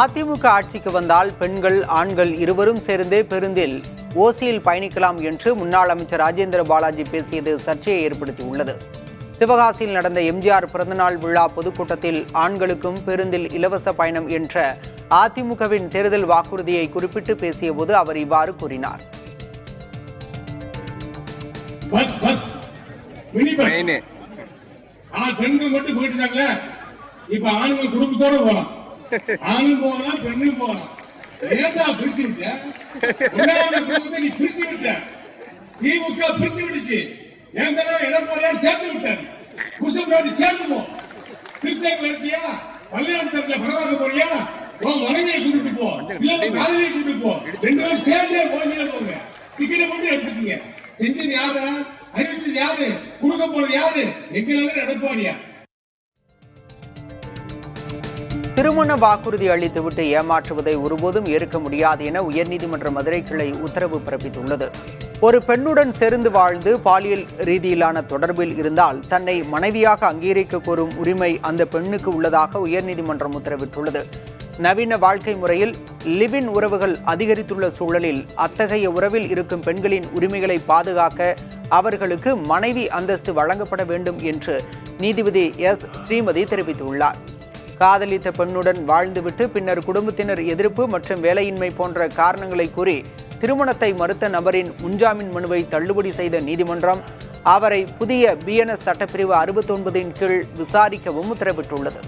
அதிமுக ஆட்சிக்கு வந்தால் பெண்கள் ஆண்கள் இருவரும் சேர்ந்தே பேருந்தில் ஓசியில் பயணிக்கலாம் என்று முன்னாள் அமைச்சர் ராஜேந்திர பாலாஜி பேசியது சர்ச்சையை ஏற்படுத்தியுள்ளது. சிவகாசியில் நடந்த எம்ஜிஆர் பிறந்தநாள் விழா பொதுக்கூட்டத்தில் ஆண்களுக்கும் பேருந்தில் இலவச பயணம் என்ற அதிமுகவின் தேர்தல் வாக்குறுதியை குறிப்பிட்டு பேசிய போது அவர் இவ்வாறு கூறினார். பெண்கள் மட்டும் போயிட்டு இப்ப ஆண்கள் குடும்பத்தோட போகலாம், ஆணும் போகலாம் பெண்ணும் போகலாம். ஏண்டா பிரிச்சு விட்ட? நீ பிரிச்சு விட்ட, திமுக பிரிச்சு விடுச்சு. எடப்பாடியா சேர்த்து விட்டாரு, குசம்பாடி சேர்ந்துப்போம். திருத்தேக்கு எடுத்தியா, கல்யாணத்துல பரவாயில்ல போறியா, உன் மனைவியை கூட்டிட்டு போ, இல்ல காதலியை கூட்டிட்டு போ, ரெண்டு பேரும் சேர்ந்தே போக போங்க. டிக்கெட்டை மட்டும் எடுத்துக்கீங்க. செஞ்சது யாரு, அறிவிச்சது யாரு, கொடுக்க போறது யாரு? எங்க எடப்பாடியா? திருமண வாக்குறுதி அளித்துவிட்டு ஏமாற்றுவதை ஒருபோதும் ஏற்க முடியாது என உயர்நீதிமன்ற மதுரை கிளை உத்தரவு பிறப்பித்துள்ளது. ஒரு பெண்ணுடன் சேர்ந்து வாழ்ந்து பாலியல் ரீதியிலான தொடர்பில் இருந்தால் தன்னை மனைவியாக அங்கீகரிக்க கோரும் உரிமை அந்த பெண்ணுக்கு உள்ளதாக உயர்நீதிமன்றம் உத்தரவிட்டுள்ளது. நவீன வாழ்க்கை முறையில் லிவ்-இன் உறவுகள் அதிகரித்துள்ள சூழலில் அத்தகைய உறவில் இருக்கும் பெண்களின் உரிமைகளை பாதுகாக்க அவர்களுக்கு மனைவி அந்தஸ்து வழங்கப்பட வேண்டும் என்று நீதிபதி எஸ். ஸ்ரீமதி தெரிவித்துள்ளார். காதலித்த பெண்ணுடன் வாழ்ந்துவிட்டு பின்னர் குடும்பத்தினர் எதிர்ப்பு மற்றும் வேலையின்மை போன்ற காரணங்களை கூறி திருமணத்தை மறுத்த நபரின் முன்ஜாமீன் மனுவை தள்ளுபடி செய்த நீதிமன்றம் அவரை புதிய BNS சட்டப்பிரிவு 69 கீழ் விசாரிக்கவும் உத்தரவிட்டுள்ளது.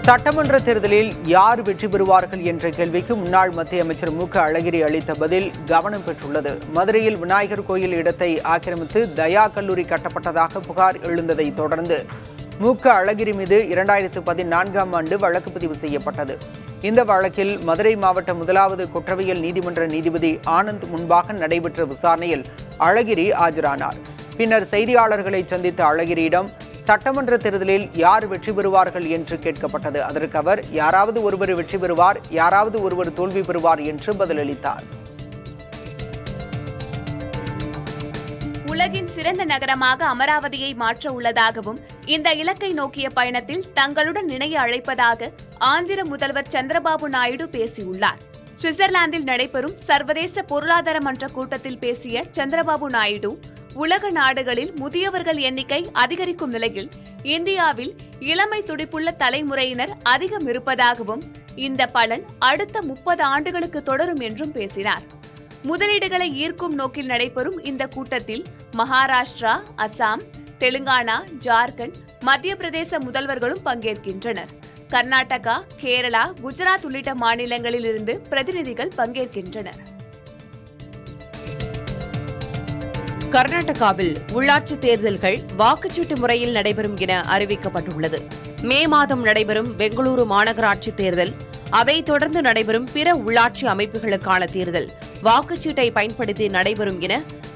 சட்டமன்ற தேர்தலில் யார் வெற்றி பெறுவார்கள் என்ற கேள்விக்கு முன்னாள் மத்திய அமைச்சர் மு. க. அழகிரி அளித்த பதில் கவனம் பெற்றுள்ளது. மதுரையில் விநாயகர் கோயில் இடத்தை ஆக்கிரமித்து தயா கல்லூரி கட்டப்பட்டதாக புகார் எழுந்ததை தொடர்ந்து மு. க. அழகிரி மீது 2014ஆம் ஆண்டு வழக்கு பதிவு செய்யப்பட்டது. இந்த வழக்கில் மதுரை மாவட்ட 1வது குற்றவியல் நீதிமன்ற நீதிபதி ஆனந்த் முன்பாக நடைபெற்ற விசாரணையில் அழகிரி ஆஜரானார். பின்னர் செய்தியாளர்களை சந்தித்த அழகிரியிடம் சட்டமன்ற தேர்தலில் யார் வெற்றி பெறுவார்கள் என்று கேட்கப்பட்டது. அதற்கு அவர் யாராவது ஒருவர் வெற்றி பெறுவார், யாராவது ஒருவர் தோல்வி பெறுவார் என்று பதிலளித்தார். உலகின் சிறந்த நகரமாக அமராவதியை மாற்ற உள்ளதாகவும் இந்த இலக்கை நோக்கிய பயணத்தில் தங்களுடன் இணைய அழைப்பதாக ஆந்திர முதல்வர் சந்திரபாபு நாயுடு பேசியுள்ளார். சுவிட்சர்லாந்தில் நடைபெறும் சர்வதேச பொருளாதார மன்ற கூட்டத்தில் பேசிய சந்திரபாபு நாயுடு உலக நாடுகளில் முதியவர்கள் எண்ணிக்கை அதிகரிக்கும் நிலையில் இந்தியாவில் இளமை துடிப்புள்ள தலைமுறையினர் அதிகம் இருப்பதாகவும் இந்த பலன் அடுத்த 30 ஆண்டுகளுக்கு தொடரும் என்றும் பேசினார். முதலீடுகளை ஈர்க்கும் நோக்கில் நடைபெறும் இந்த கூட்டத்தில் மகாராஷ்டிரா, அசாம், தெலுங்கானா, ஜார்க்கண்ட், மத்திய பிரதேச முதல்வர்களும் பங்கேற்கின்றனர். கர்நாடகா, கேரளா, குஜராத் உள்ளிட்ட மாநிலங்களில் இருந்து பிரதிநிதிகள் பங்கேற்கின்றனர். கர்நாடகாவில் உள்ளாட்சி தேர்தல்கள் வாக்குச்சீட்டு முறையில் நடைபெறும் என அறிவிக்கப்பட்டுள்ளது. மே மாதம் நடைபெறும் பெங்களூரு மாநகராட்சி தேர்தல், அதைத் தொடர்ந்து நடைபெறும் பிற உள்ளாட்சி அமைப்புகளுக்கான தேர்தல் வாக்குச்சீட்டை பயன்படுத்தி நடைபெறும் என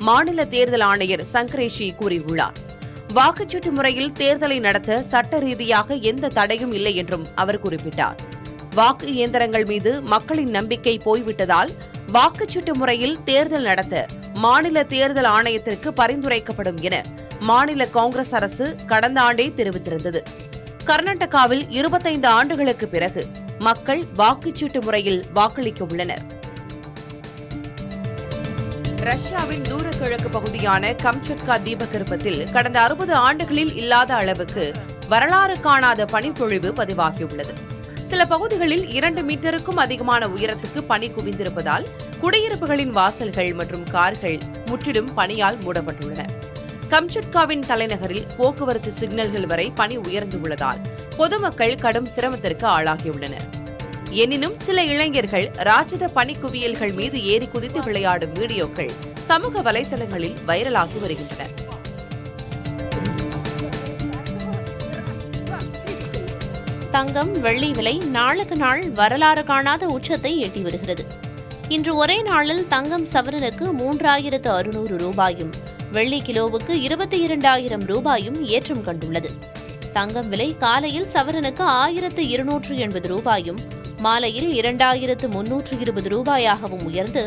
மாநில தேர்தல் ஆணையர் சங்கரேஷி கூறியுள்ளார். வாக்குச்சீட்டு முறையில் தேர்தலை நடத்த சட்ட ரீதியாக எந்த தடையும் இல்லை என்றும் அவர் குறிப்பிட்டார். வாக்கு இயந்திரங்கள் மீது மக்களின் நம்பிக்கை போய்விட்டதால் வாக்குச்சீட்டு முறையில் தேர்தல் நடத்த மாநில தேர்தல் ஆணையத்திற்கு பரிந்துரைக்கப்படும் என மாநில காங்கிரஸ் அரசு கடந்த ஆண்டே தெரிவித்திருந்தது. கர்நாடகாவில் 25 ஆண்டுகளுக்கு பிறகு மக்கள் வாக்குச்சீட்டு முறையில் வாக்களிக்க உள்ளனர். ரஷ்யாவின் தூரக்கிழக்கு பகுதியான கம்சட்கா தீபகற்பத்தில் கடந்த 60 ஆண்டுகளில் இல்லாத அளவுக்கு வரலாறு காணாத பனிப்பொழிவு பதிவாகியுள்ளது. சில பகுதிகளில் 2 மீட்டருக்கும் அதிகமான உயரத்துக்கு பனி குவிந்திருப்பதால் குடியிருப்புகளின் வாசல்கள் மற்றும் கார்கள் முற்றிலும் பனியால் மூடப்பட்டுள்ளன. கம்சட்காவின் தலைநகரில் போக்குவரத்து சிக்னல்கள் வரை பனி உயர்ந்துள்ளதால் பொதுமக்கள் கடும் சிரமத்திற்கு ஆளாகியுள்ளனர். எனினும் சில இளைஞர்கள் ராட்சத பனிக்குவியல்கள் மீது ஏறி குதித்து விளையாடும் வீடியோக்கள் சமூக வலைதளங்களில் வைரலாகி வருகின்றன. தங்கம், வெள்ளி விலை நாளுக்கு நாள் வரலாறு காணாத உச்சத்தை எட்டி வருகிறது. இன்று ஒரே நாளில் தங்கம் சவரனுக்கு 3600 ரூபாயும், வெள்ளி கிலோவுக்கு 22,000 ரூபாயும் ஏற்றம் கண்டுள்ளது. தங்கம் விலை காலையில் சவரனுக்கு 1280 ரூபாயும், மாலையில் 2320 ரூபாயாகவும் உயர்ந்து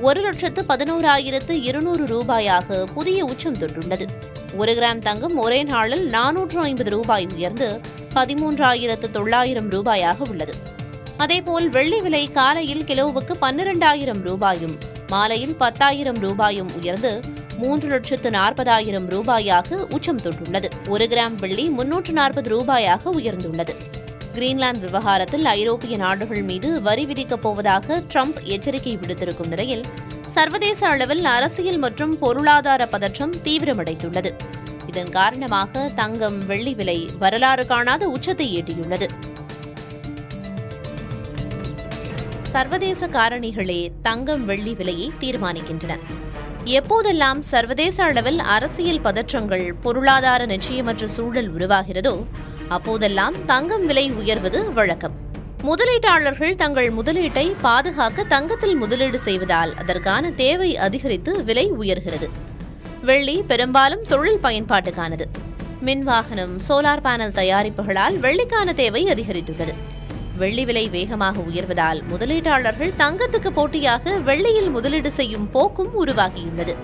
1,11,200 ரூபாயாக புதிய உச்சம் தொட்டுள்ளது. 1 கிராம் தங்கம் ஒரே நாளில் 450 ரூபாய் உயர்ந்து 13,900 ரூபாயாக உள்ளது. அதேபோல் வெள்ளி விலை காலையில் கிலோவுக்கு 12,000 ரூபாயும் மாலையில் 10,000 ரூபாயும் உயர்ந்து 3,40,000 ரூபாயாக உச்சம் தொட்டுள்ளது. 1 கிராம் வெள்ளி 340 ரூபாயாக உயர்ந்துள்ளது. கிரீன்லாந்து விவகாரத்தில் ஐரோப்பிய நாடுகள் மீது வரி விதிக்கப் போவதாக ட்ரம்ப் எச்சரிக்கை விடுத்திருக்கும் நிலையில் சர்வதேச அளவில் அரசியல் மற்றும் பொருளாதார பதற்றம் தீவிரமடைந்துள்ளது. இதன் காரணமாக தங்கம், வெள்ளி விலை வரலாறு காணாத உச்சத்தை எட்டியுள்ளது. சர்வதேச காரணிகளே தங்கம், வெள்ளி விலையை தீர்மானிக்கின்றன. எப்போதெல்லாம் சர்வதேச அளவில் அரசியல் பதற்றங்கள், பொருளாதார நிச்சயமற்ற சூழல் உருவாகிறதோ அப்போதெல்லாம் தங்கம் விலை உயர்வது வழக்கம். முதலீட்டாளர்கள் தங்கள் முதலீட்டை பாதுகாக்க தங்கத்தில் முதலீடு செய்வதால் அதற்கான தேவை அதிகரித்து விலை உயர்கிறது. வெள்ளி பெரும்பாலும் தொழில் பயன்பாட்டுக்கானது. மின்வாகனம், சோலார் பேனல் தயாரிப்புகளால் வெள்ளிக்கான தேவை அதிகரித்துள்ளது. வெள்ளி விலை வேகமாக உயர்வதால் முதலீட்டாளர்கள் தங்கத்துக்கு போட்டியாக வெள்ளியில் முதலீடு செய்யும் போக்கும் உருவாகியுள்ளது.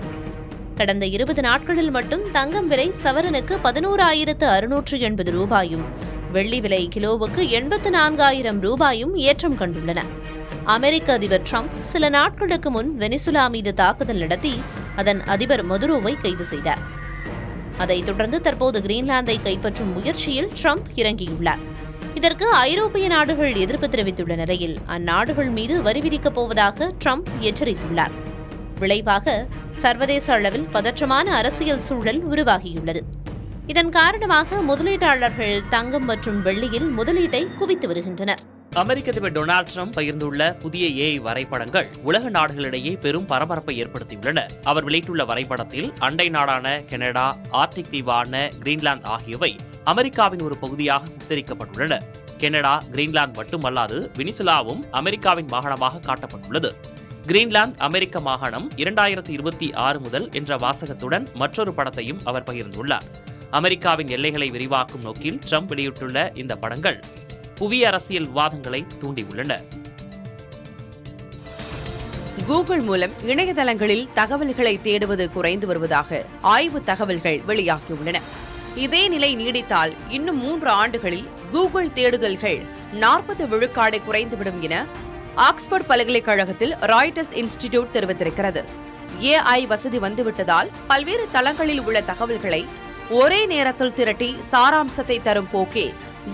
கடந்த 20 நாட்களில் மட்டும் தங்கம் விலை சவரனுக்கு 11,680 ரூபாயும் வெள்ளி விலை கிலோவுக்கு 84,000 ரூபாயும் ஏற்றம் கண்டுள்ளன. அமெரிக்க அதிபர் ட்ரம்ப் சில நாட்களுக்கு முன் வெனிசுலா மீது தாக்குதல் நடத்தி அதன் அதிபர் மதுரோவை கைது செய்தார். அதைத் தொடர்ந்து தற்போது கிரீன்லாந்தை கைப்பற்றும் முயற்சியில் ட்ரம்ப் இறங்கியுள்ளார். இதற்கு ஐரோப்பிய நாடுகள் எதிர்ப்பு தெரிவித்துள்ள நிலையில் அந்நாடுகள் மீது வரி விதிக்கப் போவதாக ட்ரம்ப் எச்சரித்துள்ளார். விளைவாக சர்வதேச அளவில் பதற்றமான அரசியல் சூழல் உருவாகியுள்ளது. இதன் காரணமாக முதலீட்டாளர்கள் தங்கம் மற்றும் வெள்ளியில் முதலீட்டை குவித்து வருகின்றனர். அமெரிக்க அதிபர் டொனால்டு ட்ரம்ப் பகிர்ந்துள்ள புதிய AI வரைபடங்கள் உலக நாடுகளிடையே பெரும் பரபரப்பை ஏற்படுத்தியுள்ளன. அவர் வெளியிட்டுள்ள வரைபடத்தில் அண்டை நாடான கனடா, ஆர்டிக் தீவான கிரீன்லாந்து ஆகியவை அமெரிக்காவின் ஒரு பகுதியாக சித்தரிக்கப்பட்டுள்ளன. கனடா, கிரீன்லாந்து மட்டுமல்லாது வெனிசுலாவும் அமெரிக்காவின் மாகாணமாக காட்டப்பட்டுள்ளது. கிரீன்லாந்து அமெரிக்க மாகாணம் 2026 முதல் என்ற வாசகத்துடன் மற்றொரு படத்தையும் அவர் பகிர்ந்துள்ளார். அமெரிக்காவின் எல்லைகளை விரிவாக்கும் நோக்கில் ட்ரம்ப் வெளியிட்டுள்ள இந்த படங்கள் புவி அரசியல் விவாதங்களை தூண்டியுள்ளன. கூகுள் மூலம் இணையதளங்களில் தகவல்களை தேடுவது குறைந்து வருவதாக ஆய்வு தகவல்கள் வெளியாகியுள்ளன. இதே நிலை நீடித்தால் இன்னும் 3 ஆண்டுகளில் கூகுள் தேடுதல்கள் 40 விழுக்காடு குறைந்துவிடும் என ஆக்ஸ்போர்ட் பல்கலைக்கழகத்தில் ராய்டர்ஸ் இன்ஸ்டிடியூட் தெரிவித்திருக்கிறது. AI வசதி வந்துவிட்டதால் பல்வேறு தளங்களில் உள்ள தகவல்களை ஒரே நேரத்தில் திரட்டி சாராம்சத்தை தரும் போக்கே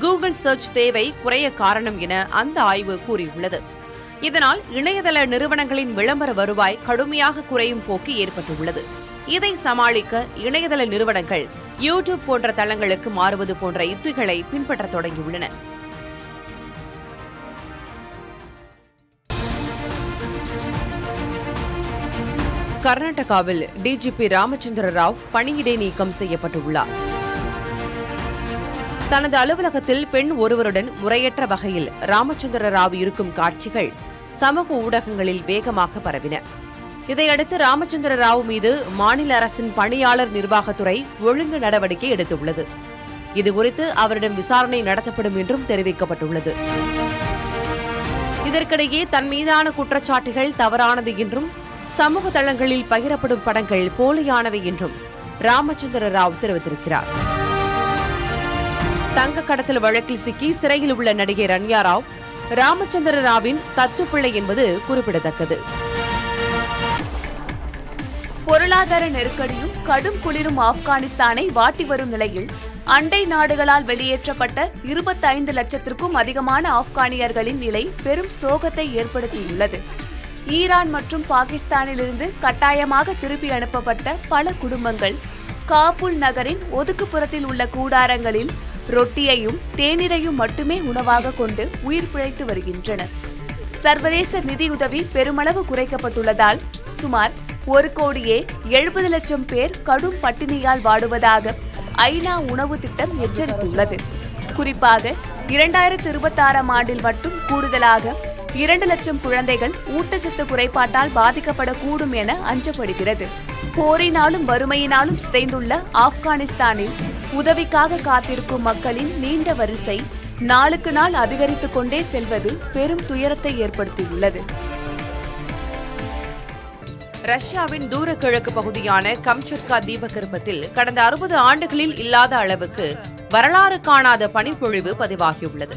கூகுள் சர்ச் தேவை குறைய காரணம் என அந்த ஆய்வு கூறியுள்ளது. இதனால் இணையதள நிறுவனங்களின் விளம்பர வருவாய் கடுமையாக குறையும் போக்கு ஏற்பட்டுள்ளது. இதை சமாளிக்க இணையதள நிறுவனங்கள் யூடியூப் போன்ற தளங்களுக்கு மாறுவது போன்ற யுக்திகளை பின்பற்ற தொடங்கியுள்ளன. கர்நாடகாவில் டிஜிபி ராமச்சந்திர ராவ் பணியிடை நீக்கம் செய்யப்பட்டுள்ளார். தனது அலுவலகத்தில் பெண் ஒருவருடன் முறையற்ற வகையில் ராமச்சந்திர ராவ் இருக்கும் காட்சிகள் சமூக ஊடகங்களில் வேகமாக பரவின. இதையடுத்து ராமச்சந்திர ராவ் மீது மாநில அரசின் பணியாளர் நிர்வாகத்துறை ஒழுங்கு நடவடிக்கை எடுத்துள்ளது. இதுகுறித்து அவரிடம் விசாரணை நடத்தப்படும் என்றும் தெரிவிக்கப்பட்டுள்ளது. இதற்கிடையே தன் மீதான குற்றச்சாட்டுகள் தவறானது என்றும் சமூக தளங்களில் பகிரப்படும் படங்கள் போலியானவை என்றும் ராமச்சந்திர ராவ் தெரிவித்திருக்கிறார். தங்க கடத்தல் வழக்கில் சிக்கி சிறையில் உள்ள நடிகை ரன்யா ராவ் ராமச்சந்திர ராவின் தத்துப்பிள்ளை என்பது குறிப்பிடத்தக்கது. பொருளாதார நெருக்கடியும் கடும் குளிரும் ஆப்கானிஸ்தானை வாட்டி வரும் நிலையில் அண்டை நாடுகளால் வெளியேற்றப்பட்ட 25 லட்சத்திற்கும் அதிகமான ஆப்கானியர்களின் நிலை பெரும் சோகத்தை ஏற்படுத்தியுள்ளது. ஈரான் மற்றும் பாகிஸ்தானிலிருந்து கட்டாயமாக திருப்பி அனுப்பப்பட்ட பல குடும்பங்கள் காபூல் நகரின் ஒதுக்குப்புறத்தில் உள்ள கூடாரங்களில் ரொட்டியையும் தேநீரையும் மட்டுமே உணவாக கொண்டு உயிர் பிழைத்து வருகின்றனர். சர்வதேச நிதியுதவி பெருமளவு குறைக்கப்பட்டுள்ளதால் சுமார் 1,70 லட்சம் பேர் கடும் பட்டினியால் வாடுவதாக ஐநா உணவு திட்டம் எச்சரித்துள்ளது. குறிப்பாக 2026 ஆண்டில் மட்டும் கூடுதலாக 2 லட்சம் குழந்தைகள் ஊட்டச்சத்து குறைபாட்டால் பாதிக்கப்படக்கூடும் என அஞ்சப்படுகிறது. போரினாலும் வறுமையினாலும் சிதைந்துள்ள ஆப்கானிஸ்தானில் உதவிக்காக காத்திருக்கும் மக்களின் நீண்ட வரிசை நாளுக்கு நாள் அதிகரித்துக் கொண்டே செல்வது பெரும் துயரத்தை ஏற்படுத்தியுள்ளது. ரஷ்யாவின் தூர கிழக்கு பகுதியான கம்சட்கா தீபகற்பத்தில் கடந்த 60 ஆண்டுகளில் இல்லாத அளவுக்கு வரலாறு காணாத பனிப்பொழிவு பதிவாகியுள்ளது.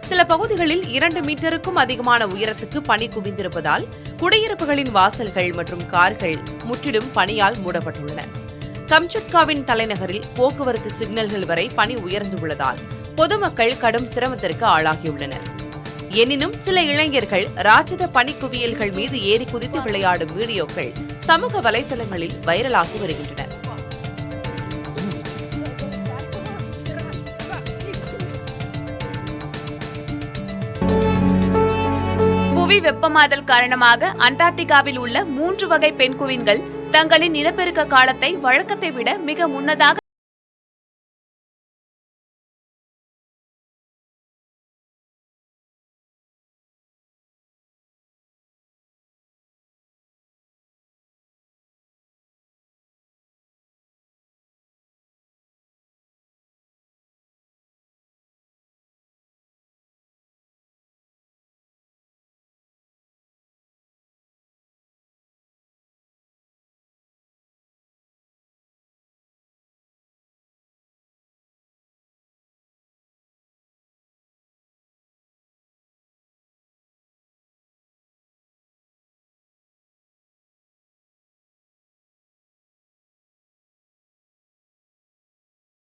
சில பகுதிகளில் 2 மீட்டருக்கும் அதிகமான உயரத்துக்கு பனி குவிந்திருப்பதால் குடியிருப்புகளின் வாசல்கள் மற்றும் கார்கள் முற்றிலும் பனியால் மூடப்பட்டுள்ளன. கம்சட்காவின் தலைநகரில் போக்குவரத்து சிக்னல்கள் வரை பனி உயர்ந்துள்ளதால் பொதுமக்கள் கடும் சிரமத்திற்கு ஆளாகியுள்ளனர். எனினும் சில இளைஞர்கள் ராட்சத பனிக்குவியல்கள் மீது ஏறி குதித்து விளையாடும் வீடியோக்கள் சமூக வலைதளங்களில் வைரலாகி வருகின்றன. புவி வெப்பமாதல் காரணமாக அண்டார்டிகாவில் உள்ள 3 வகை பெண்குயின்கள் தங்களின் இனப்பெருக்க காலத்தை வழக்கத்தை விட மிக முன்னதாக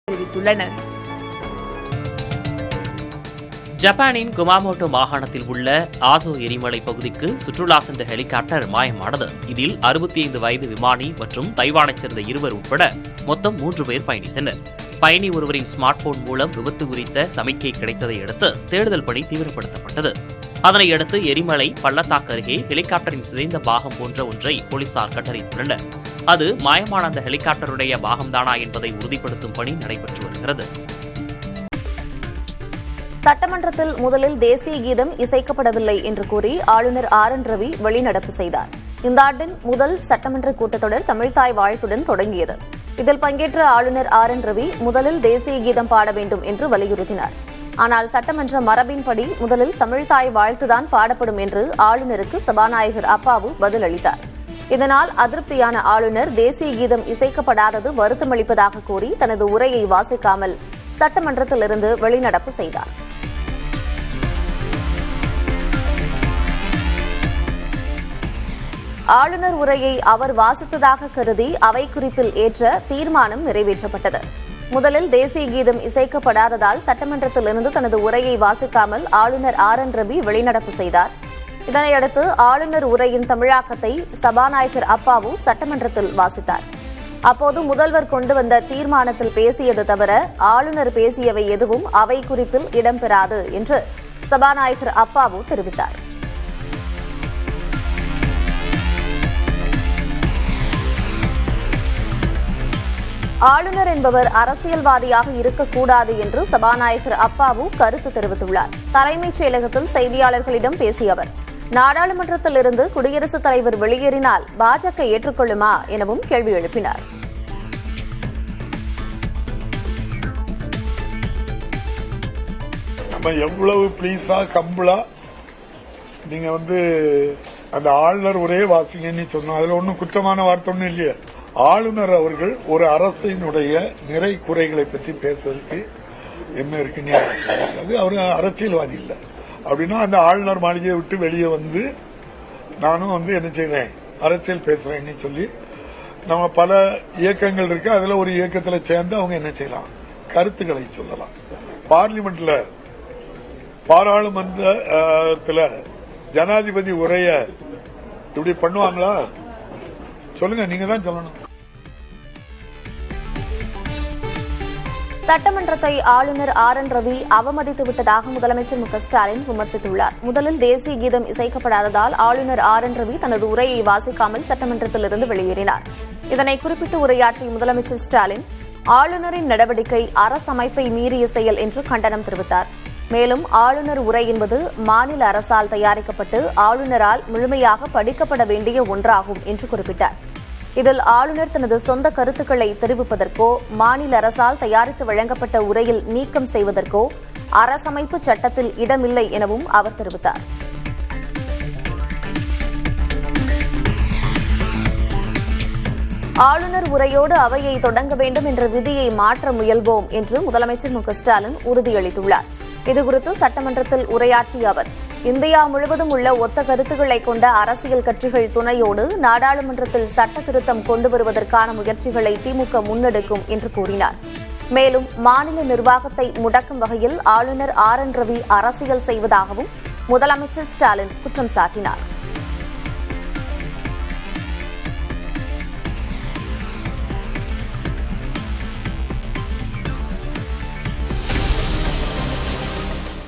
தெரிவித்துள்ளனர். ஜப்பானின் குமாமோட்டோ மாகாணத்தில் உள்ள ஆசோ எரிமலை பகுதிக்கு சுற்றுலா சென்ற ஹெலிகாப்டர் மாயமானது. இதில் 65 வயது விமானி மற்றும் தைவானைச் சேர்ந்த 2 உட்பட மொத்தம் 3 பேர் பயணித்தனர். பயணி ஒருவரின் ஸ்மார்ட் போன் மூலம் விபத்து குறித்த சமிக்கை கிடைத்ததை அடுத்து தேடுதல் பணி தீவிரப்படுத்தப்பட்டது. அதனையடுத்து எரிமலை பள்ளத்தாக்கு அருகே ஹெலிகாப்டரின் சிதைந்த பாகம் போன்ற ஒன்றை போலீசார் கண்டறிந்துள்ளனர். அது மாயமான அந்த ஹெலிகாப்டருடைய பாகம்தானா என்பதை உறுதிப்படுத்தும் பணி நடைபெற்று வருகிறது. சட்டமன்றத்தில் முதலில் தேசிய கீதம் இசைக்கப்படவில்லை என்று கூறி ஆளுநர் RN ரவி வெளிநடப்பு செய்தார். இந்த ஆண்டின் முதல் சட்டமன்ற கூட்டத்தொடர் தமிழ்தாய் வாழ்த்துடன் தொடங்கியது. இதில் பங்கேற்ற ஆளுநர் RN ரவி முதலில் தேசிய கீதம் பாட வேண்டும் என்று வலியுறுத்தினார். ஆனால் சட்டமன்ற மரபின்படி முதலில் தமிழ்தாய் வாழ்த்துதான் பாடப்படும் என்று ஆளுநருக்கு சபாநாயகர் அப்பாவு பதிலளித்தார். இதனால் அதிருப்தியான ஆளுநர் தேசிய கீதம் இசைக்கப்படாதது வருத்தமளிப்பதாக கூறி தனது உரையை வாசிக்காமல் சட்டமன்றத்திலிருந்து வெளிநடப்பு செய்தார். ஆளுநர் உரையை அவர் வாசித்ததாக கருதி அவை குறிப்பில் ஏற்ற தீர்மானம் நிறைவேற்றப்பட்டது. முதலில் தேசிய கீதம் இசைக்கப்படாததால் சட்டமன்றத்திலிருந்து தனது உரையை வாசிக்காமல் ஆளுநர் RN ரவி வெளிநடப்பு செய்தார். இதனையடுத்து ஆளுநர் உரையின் தமிழாக்கத்தை சபாநாயகர் அப்பாவு சட்டமன்றத்தில் வாசித்தார். அப்போது முதல்வர் கொண்டு வந்த தீர்மானத்தில் பேசியது தவிர ஆளுநர் பேசியவை எதுவும் அவை குறிப்பில் இடம்பெறாது என்று சபாநாயகர் அப்பாவு தெரிவித்தார். ஆளுநர் என்பவர் அரசியல்வாதியாக இருக்கக்கூடாது என்று சபாநாயகர் அப்பாவு கருத்து தெரிவித்துள்ளார். தலைமைச் செயலகத்தில் செய்தியாளர்களிடம் பேசிய அவர், நாடாளுமன்றத்திலிருந்து குடியரசுத் தலைவர் வெளியேறினால் பாஜக ஏற்றுக்கொள்ளுமா எனவும் கேள்வி எழுப்பினார். நம்ம எவ்வளவு ப்ளீஸா கம்பளா நீங்க அந்த ஆளுநர் ஒரே வாசிங்கன்னு சொன்னோம். அதுல ஒன்னும் குற்றமான வார்த்தை ஒன்னும் இல்லையே. ஆளுநர் அவர்கள் ஒரு அரசினுடைய நிறை குறைகளை பற்றி பேசுவதற்கு என்ன இருக்குன்னு அது அவர் அரசியல்வாதி இல்லை. அப்படின்னா அந்த ஆளுநர் மாளிகையை விட்டு வெளியே வந்து நானும் என்ன செய்றேன் அரசியல் பேசுறேன்னு சொல்லி நம்ம பல இயக்கங்கள் இருக்கு. அதுல ஒரு இயக்கத்தில் சேர்ந்து அவங்க என்ன செய்யலாம், கருத்துக்களை சொல்லலாம். பார்லிமெண்ட்ல பாராளுமன்றத்தில் ஜனாதிபதி உரைய இப்படி பண்ணுவாங்களா? சொல்லுங்க, நீங்க தான் சொல்லணும். சட்டமன்றத்தை ஆளுநர் RN ரவி அவமதித்து விட்டதாக முதலமைச்சர் மு ஸ்டாலின் விமர்சித்துள்ளார். முதலில் தேசிய கீதம் இசைக்கப்படாததால் ஆளுநர் RN ரவி தனது உரையை வாசிக்காமல் சட்டமன்றத்திலிருந்து வெளியேறினார். இதனை குறிப்பிட்டு உரையாற்றிய முதலமைச்சர் ஸ்டாலின், ஆளுநரின் நடவடிக்கை அரசமைப்பை மீறிய செயல் என்று கண்டனம் தெரிவித்தார். மேலும் ஆளுநர் உரை என்பது மாநில அரசால் தயாரிக்கப்பட்டு ஆளுநரால் முழுமையாக படிக்கப்பட வேண்டிய ஒன்றாகும் என்று குறிப்பிட்டார். இதில் ஆளுநர் தனது சொந்த கருத்துக்களை தெரிவிப்பதற்கோ மாநில அரசால் தயாரித்து வழங்கப்பட்ட உரையில் நீக்கம் செய்வதற்கோ அரசமைப்பு சட்டத்தில் இடமில்லை எனவும் அவர் தெரிவித்தார். ஆளுநர் உரையோடு அவையை தொடங்க வேண்டும் என்ற விதியை மாற்ற முயல்வோம் என்று முதலமைச்சர் மு.க.ஸ்டாலின் உறுதியளித்துள்ளார். இதுகுறித்து சட்டமன்றத்தில் உரையாற்றிய அவர், இந்தியா முழுவதும் உள்ள ஒத்த கருத்துக்களை கொண்ட அரசியல் கட்சிகள் துணையோடு நாடாளுமன்றத்தில் சட்ட திருத்தம் கொண்டு வருவதற்கான முயற்சிகளை திமுக முன்னெடுக்கும் என்று கூறினார். மேலும் மாநில நிர்வாகத்தை முடக்கும் வகையில் ஆளுநர் ஆர்.என். ரவி அரசியல் செய்வதாகவும் முதலமைச்சர் ஸ்டாலின் குற்றம் சாட்டினார்.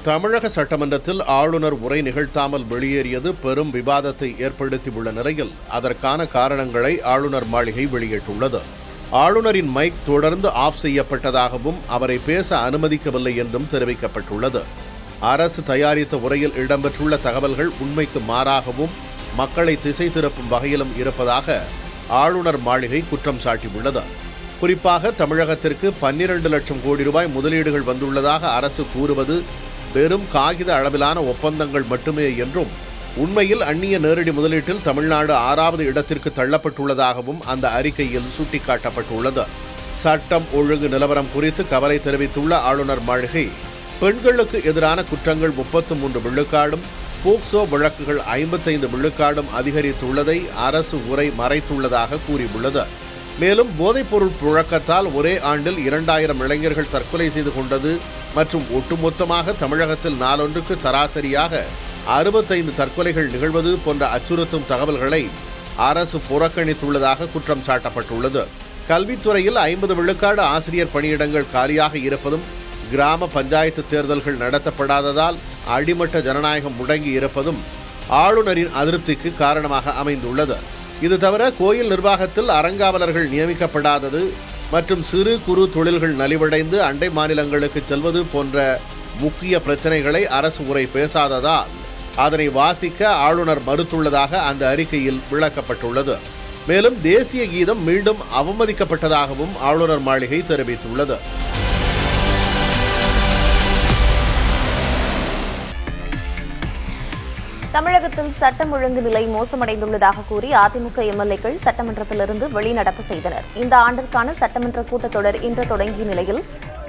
தமிழக சட்டமன்றத்தில் ஆளுநர் உரை நிகழ்த்தாமல் வெளியேறியது பெரும் விவாதத்தை ஏற்படுத்தியுள்ள நிலையில் அதற்கான காரணங்களை ஆளுநர் மாளிகை வெளியிட்டுள்ளது. ஆளுநரின் மைக் தொடர்ந்து ஆஃப் செய்யப்பட்டதாகவும் அவரை பேச அனுமதிக்கவில்லை என்றும் தெரிவிக்கப்பட்டுள்ளது. அரசு தயாரித்த உரையில் இடம்பெற்றுள்ள தகவல்கள் உண்மைக்கு மாறாகவும் மக்களை திசை திருப்பும் வகையிலும் இருப்பதாக ஆளுநர் மாளிகை குற்றம் சாட்டியுள்ளது. குறிப்பாக தமிழகத்திற்கு 12 லட்சம் கோடி ரூபாய் முதலீடுகள் வந்துள்ளதாக அரசு கூறுவது வெறும் காகித அளவிலான ஒப்பந்தங்கள் மட்டுமே என்றும், உண்மையில் அந்நிய நேரடி முதலீட்டில் தமிழ்நாடு 6வது இடத்திற்கு தள்ளப்பட்டுள்ளதாகவும் அந்த அறிக்கையில் சுட்டிக்காட்டப்பட்டுள்ளது. சட்டம் ஒழுங்கு நிலவரம் குறித்து கவலை தெரிவித்துள்ள ஆளுநர் மாளிகை, பெண்களுக்கு எதிரான குற்றங்கள் 33 விழுக்காடும், போக்சோ வழக்குகள் 55 விழுக்காடும் அதிகரித்துள்ளதை அரசு உரை மறைத்துள்ளதாக கூறியுள்ளது. மேலும் போதைப்பொருள் புழக்கத்தால் ஒரே ஆண்டில் 2000 இளைஞர்கள் தற்கொலை செய்து கொண்டது மற்றும் ஒட்டுமொத்தமாக தமிழகத்தில் நாளொன்றுக்கு சராசரியாக 65 தற்கொலைகள் நிகழ்வது போன்ற அச்சுறுத்தும் தகவல்களை அரசு புறக்கணித்துள்ளதாக குற்றம் சாட்டப்பட்டுள்ளது. கல்வித்துறையில் 50 விழுக்காடு ஆசிரியர் பணியிடங்கள் காலியாக இருப்பதும், கிராம பஞ்சாயத்து தேர்தல்கள் நடத்தப்படாததால் அடிமட்ட ஜனநாயகம் முடங்கி இருப்பதும் ஆளுநரின் அதிருப்திக்கு காரணமாக அமைந்துள்ளது. இது தவிர கோயில் நிர்வாகத்தில் அறங்காவலர்கள் நியமிக்கப்படாதது மற்றும் சிறு குறு தொழில்கள் நலிவடைந்து அண்டை மாநிலங்களுக்கு செல்வது போன்ற முக்கிய பிரச்சனைகளை அரசு உரை பேசாததால் அதனை வாசிக்க ஆளுநர் மறுத்துள்ளதாக அந்த அறிக்கையில் விளக்கப்பட்டுள்ளது. மேலும் தேசிய கீதம் மீண்டும் அவமதிக்கப்பட்டதாகவும் ஆளுநர் மாளிகை தெரிவித்துள்ளது. தமிழகத்தில் சட்டம் ஒழுங்கு நிலை மோசமடைந்துள்ளதாக கூறி அதிமுக எம்எல்ஏக்கள் சட்டமன்றத்திலிருந்து வெளிநடப்பு செய்தனர். இந்த ஆண்டிற்கான சட்டமன்ற கூட்டத்தொடர் இன்று தொடங்கிய நிலையில்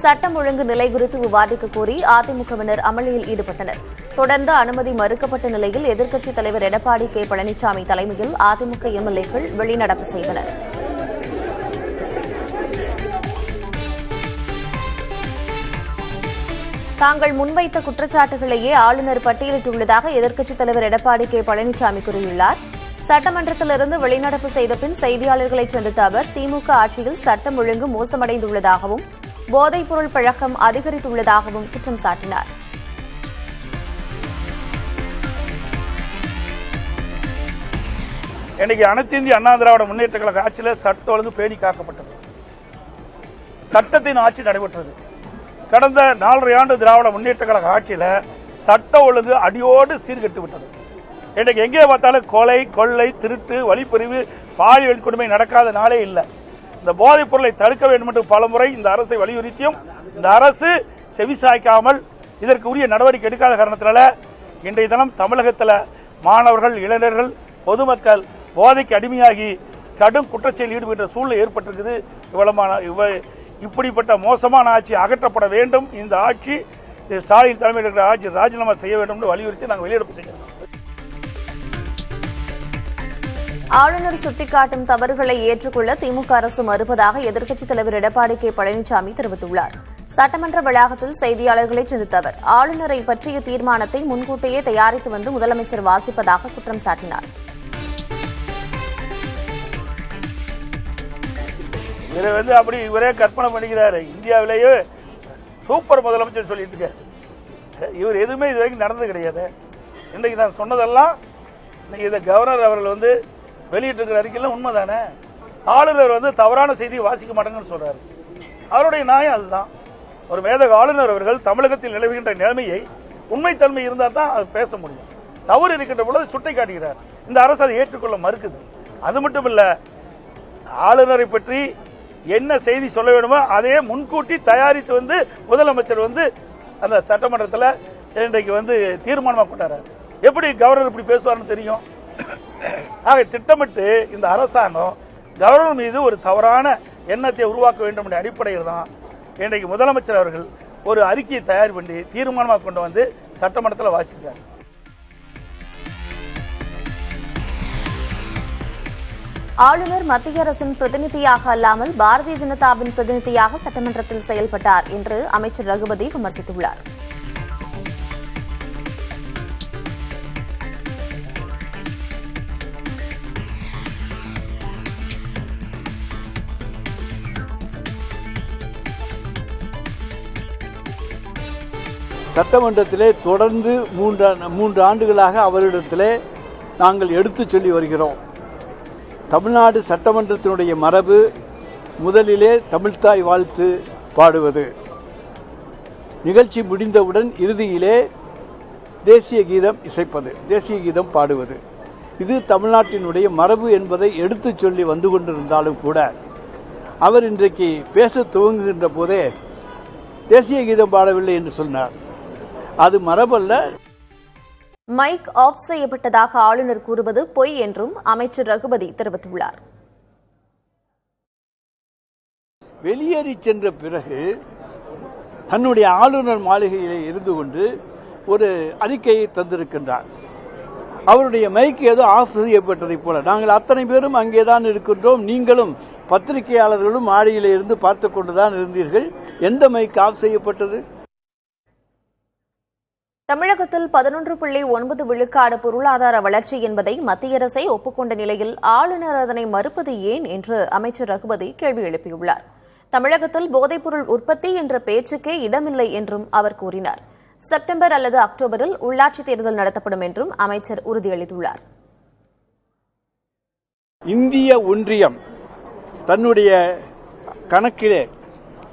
சட்டம் ஒழுங்கு நிலை குறித்து விவாதிக்க கோரி அதிமுகவினர் அமளியில் ஈடுபட்டனர். தொடர்ந்து அனுமதி மறுக்கப்பட்ட நிலையில் எதிர்க்கட்சித் தலைவர் எடப்பாடி கே. பழனிசாமி தலைமையில் அதிமுக எம்எல்ஏக்கள் வெளிநடப்பு செய்தனர். தாங்கள் முன்வைத்த குற்றச்சாட்டுகளையே ஆளுநர் பட்டியலிட்டுள்ளதாக எதிர்க்கட்சித் தலைவர் எடப்பாடி கே. பழனிசாமி கூறியுள்ளார். சட்டமன்றத்திலிருந்து வெளிநடப்பு செய்த பின் செய்தியாளர்களை சந்தித்த அவர், திமுக ஆட்சியில் சட்டம் ஒழுங்கு மோசமடைந்துள்ளதாகவும் போதைப்பொருள் பழக்கம் அதிகரித்துள்ளதாகவும் குற்றம் சாட்டினார். இன்னைக்கு அனைத்து இந்திய அண்ணா திராவிட முன்னேற்ற கழக ஆட்சியில் சட்ட ஒழுங்கு பேணி காக்கப்பட்டது. சட்டத்தின் ஆட்சி நடைபெற்றது. கடந்த 4.5 ஆண்டு திராவிட முன்னேற்ற கழக ஆட்சியில் சட்ட ஒழுங்கு அடியோடு சீர்கெட்டு விட்டது. இன்றைக்கு எங்கே பார்த்தாலும் கொலை, கொள்ளை, திருட்டு, வழிப்பறிவு, பாலியல் கொடுமை நடக்காத நாளே இல்லை. இந்த போதைப் பொருளை தடுக்க வேண்டும் என்று பலமுறை இந்த அரசை வலியுறுத்தியும் இந்த அரசு செவிசாய்க்காமல் இதற்கு உரிய நடவடிக்கை எடுக்காத காரணத்தினால இன்றைய தினம் தமிழகத்தில் மாணவர்கள், இளைஞர்கள், பொதுமக்கள் போதைக்கு அடிமையாகி கடும் குற்றச்செயலில் ஈடுபட்ட சூழ்நிலை ஏற்பட்டிருக்குது. இப்படிப்பட்ட மோசமான ஆட்சி அகற்றப்பட வேண்டும். இந்த ஆட்சி ஸ்டாலின் தலைமையில் இருக்கிற ஆட்சி ராஜினாமா செய்ய வேண்டும் என்று வலியுறுத்தி நாங்கள் வெளியிடப்பு செய்கிறோம். ஆளுநர் சுட்டிக்காட்டும் தவறுகளை ஏற்றுக்கொள்ள திமுக அரசு மறுப்பதாக எதிர்க்கட்சித் தலைவர் எடப்பாடி கே. பழனிசாமி தெரிவித்துள்ளார். சட்டமன்ற வளாகத்தில் செய்தியாளர்களை சந்தித்த அவர், ஆளுநரை பற்றிய தீர்மானத்தை முன்கூட்டியே தயாரித்து வந்து முதலமைச்சர் வாசிப்பதாக குற்றம் சாட்டினார். இதை அப்படி இவரே கற்பனை பண்ணிக்கிறாரு. இந்தியாவிலேயே சூப்பர் முதலமைச்சர் சொல்லிட்டு இருக்காரு. இவர் எதுவுமே இது வரைக்கும் நடந்தது கிடையாது. இன்றைக்கு நான் சொன்னதெல்லாம் இன்னைக்கு இதை கவர்னர் அவர்கள் வெளியிட்டிருக்கிற அறிக்கையில் உண்மைதானே. ஆளுநர் தவறான செய்தியை வாசிக்க மாட்டாங்கன்னு சொல்றாரு. அவருடைய நியாயம் அதுதான். ஒரு மேதக ஆளுநர் அவர்கள் தமிழகத்தில் நிலவுகின்ற நிலைமையை உண்மைத்தன்மை இருந்தால் தான் அது பேச முடியும். தவறு இருக்கின்ற பொழுது சுட்டி காட்டுகிறார். இந்த அரசு அதை ஏற்றுக்கொள்ள மறுக்குது. அது மட்டும் இல்ல, ஆளுநரை பற்றி என்ன செய்தி சொல்ல வேண்டுமோ அதையே முன்கூட்டி தயாரித்து முதலமைச்சர் அந்த சட்டமன்றத்தில் இன்றைக்கு தீர்மானமாக கொண்டாரு. எப்படி கவர்னர் இப்படி பேசுவார்னு தெரியும். ஆக திட்டமிட்டு இந்த அரசாங்கம் கவர்னர் மீது ஒரு தவறான எண்ணத்தை உருவாக்க வேண்டும் என்ற அடிப்படையில் தான் இன்றைக்கு முதலமைச்சர் அவர்கள் ஒரு அறிக்கையை தயார் பண்ணி தீர்மானமாக கொண்டு வந்து சட்டமன்றத்தில் வாசிக்கிறார். ஆளுநர் மத்திய அரசின் பிரதிநிதியாக அல்லாமல் பாரதிய ஜனதாவின் பிரதிநிதியாக சட்டமன்றத்தில் செயல்பட்டார் என்று அமைச்சர் ரகுபதி விமர்சித்துள்ளார். சட்டமன்றத்திலே தொடர்ந்து மூன்று ஆண்டுகளாக அவரிடத்திலே நாங்கள் எடுத்துச் சொல்லி வருகிறோம். தமிழ்நாடு சட்டமன்றத்தினுடைய மரபு முதலிலே தமிழ்த்தாய் வாழ்த்து பாடுவது, நிகழ்ச்சி முடிந்தவுடன் இறுதியிலே தேசிய கீதம் இசைப்பது, தேசிய கீதம் பாடுவது, இது தமிழ்நாட்டினுடைய மரபு என்பதை எடுத்துச் சொல்லி வந்து கொண்டிருந்தாலும் கூட அவர் இன்றைக்கு பேச துவங்குகின்ற போதே தேசிய கீதம் பாடவில்லை என்று சொன்னார். அது மரபல்ல. மைக் ஆஃப் செய்யப்பட்டதாக ஆளுநர் கூறுவது பொய் என்றும் அமைச்சர் ரகுபதி தெரிவித்துள்ளார். வெளியேறி சென்ற பிறகு தன்னுடைய ஆளுநர் மாளிகையிலே இருந்து கொண்டு ஒரு அறிக்கையை தந்திருக்கின்றார். அவருடைய மைக் ஏதோ ஆஃப் செய்யப்பட்டதை போல. நாங்கள் அத்தனை பேரும் அங்கேதான் இருக்கின்றோம், நீங்களும் பத்திரிகையாளர்களும் மாடியிலே இருந்து பார்த்து கொண்டுதான் இருந்தீர்கள். எந்த மைக் ஆஃப் செய்யப்பட்டது? தமிழகத்தில் 11.9 விழுக்காடு பொருளாதார வளர்ச்சி என்பதை மத்திய அரசை ஒப்புக்கொண்ட நிலையில் ஆளுநர் அதனை மறுப்பது ஏன் என்று அமைச்சர் ரகுபதி கேள்வி எழுப்பியுள்ளார். தமிழகத்தில் போதைப்பொருள் உற்பத்தி என்ற பேச்சுக்கே இடமில்லை என்றும் அவர் கூறினார். செப்டம்பர் அல்லது அக்டோபரில் உள்ளாட்சி தேர்தல் நடத்தப்படும் என்றும் அமைச்சர் உறுதியளித்துள்ளார். இந்திய ஒன்றியம் தன்னுடைய கணக்கிலே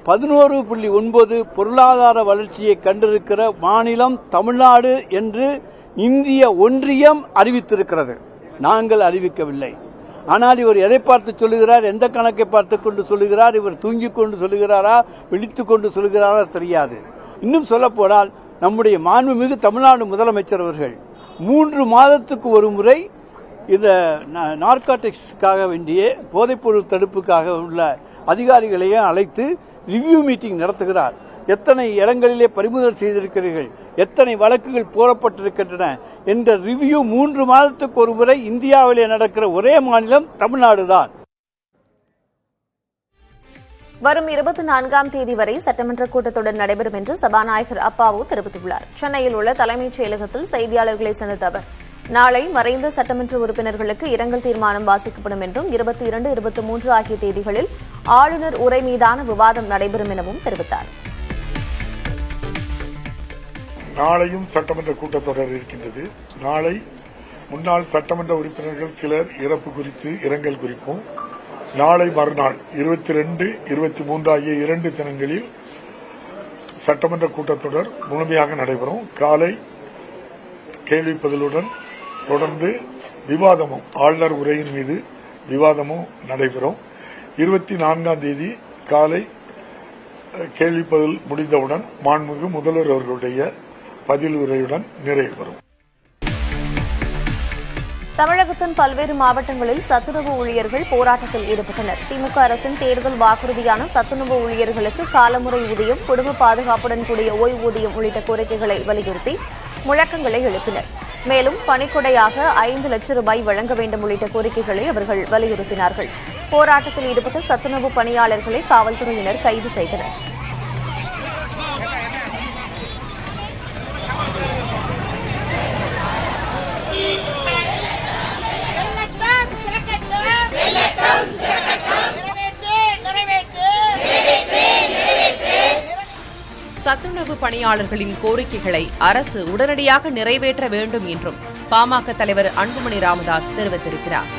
11.9 பொருளாதார வளர்ச்சியை கண்டிருக்கிற மாநிலம் தமிழ்நாடு என்று இந்திய ஒன்றியம் அறிவித்திருக்கிறது. நாங்கள் அறிவிக்கவில்லை. ஆனால் இவர் எதை பார்த்து சொல்லுகிறார், எந்த கணக்கை பார்த்து கொண்டு சொல்லுகிறார், இவர் தூங்கிக் கொண்டு சொல்லுகிறாரா, விழித்துக் கொண்டு சொல்லுகிறாரா தெரியாது. இன்னும் சொல்ல போனால் நம்முடைய மாண்புமிகு தமிழ்நாடு முதலமைச்சர் அவர்கள் 3 மாதத்துக்கு ஒரு முறை இந்த நார்காட்டிக்ஸ்க்காக வேண்டிய போதைப்பொருள் தடுப்புக்காக உள்ள அதிகாரிகளையும் அழைத்து ரிவ்யூ மீட்டிங் நடத்துகிறார். எத்தனை இடங்களிலே பறிமுதல் செய்திருக்கிறீர்கள், எத்தனை வழக்குகள் போடப்பட்டிருக்கின்றன என்ற ரிவ்யூ 3 மாதத்துக்கு ஒரு முறை இந்தியாவிலே நடக்கிற ஒரே மாநிலம் தமிழ்நாடுதான். வரும் 24ஆம் தேதி வரை சட்டமன்ற கூட்டத்தொடர் நடைபெறும் என்று சபாநாயகர் அப்பாவு தெரிவித்துள்ளார். சென்னையில் உள்ள தலைமைச் செயலகத்தில் செய்தியாளர்களை சந்தித்த அவர் நாளை மறைந்த சட்டமன்ற உறுப்பினர்களுக்கு இரங்கல் தீர்மானம் வாசிக்கப்படும் என்றும் 22, 23 ஆகிய தேதிகளில் ஆளுநர் உரை மீதான விவாதம் நடைபெறும் எனவும் தெரிவித்தார். நாளையும் சட்டமன்ற கூட்டத்தொடர் இருக்கின்றது. நாளை முன்னாள் சட்டமன்ற உறுப்பினர்கள் சிலர் இறப்பு குறித்து இரங்கல் குறிப்போம். நாளை மறுநாள் 22, 23 ஆகிய 2 தினங்களில் சட்டமன்ற கூட்டத்தொடர் முழுமையாக நடைபெறும். காலை கேள்வி பதிலுடன் தொடர்ந்து விவாதமும், ஆளுநர் உரையின் மீது விவாதமும் நடைபெறும். 24ஆம் தேதி காலை கேள்வி பதில் முடிந்தவுடன் மாண்புமிகு முதல்வர் அவர்களுடைய பதில் உரையுடன் நிறைவு பெறும். தமிழகத்தின் பல்வேறு மாவட்டங்களில் சத்துணவு ஊழியர்கள் போராட்டத்தில் ஈடுபட்டனர். திமுக அரசின் தேர்தல் வாக்குறுதியான சத்துணவு ஊழியர்களுக்கு காலமுறை ஊதியம், குடும்ப பாதுகாப்புடன் கூடிய ஓய்வூதியம் உள்ளிட்ட கோரிக்கைகளை வலியுறுத்தி முழக்கங்களை எழுப்பினர். மேலும் பணிக்கொடையாக 5 லட்சம் ரூபாய் வழங்க வேண்டும் உள்ளிட்ட கோரிக்கைகளை அவர்கள் வலியுறுத்தினார்கள். போராட்டத்தில் ஈடுபட்ட சத்துணவு பணியாளர்களை காவல்துறையினர் கைது செய்தனர். சத்துணவு பணியாளர்களின் கோரிக்கைகளை அரசு உடனடியாக நிறைவேற்ற வேண்டும் என்றும் பாமக தலைவர் அன்புமணி ராமதாஸ் தெரிவித்திருக்கிறார்.